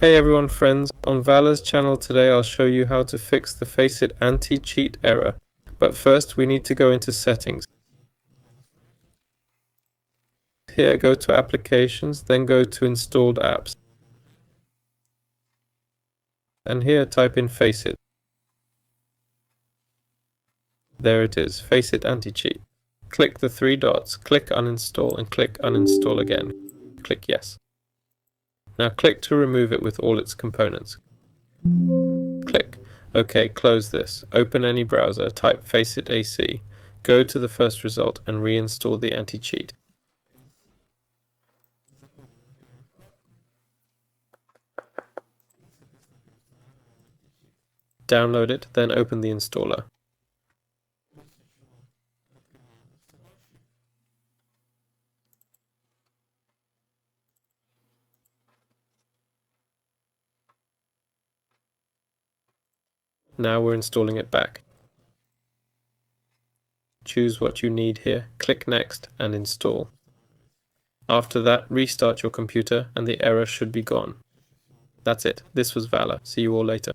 Hey everyone friends, on Valor's channel today I'll show you how to fix the FACEIT anti-cheat error. But first we need to go into settings. Here go to applications, then go to installed apps. And here type in FACEIT. There it is, FACEIT anti-cheat. Click the three dots, click uninstall and click uninstall again. Click yes. Now click to remove it with all its components. Click. OK, close this. Open any browser, type FACEIT AC, go to the first result and reinstall the anti-cheat. Download it, then open the installer. Now we're installing it back. Choose what you need here, click Next and install. After that, restart your computer and the error should be gone. That's it. This was Valor. See you all later.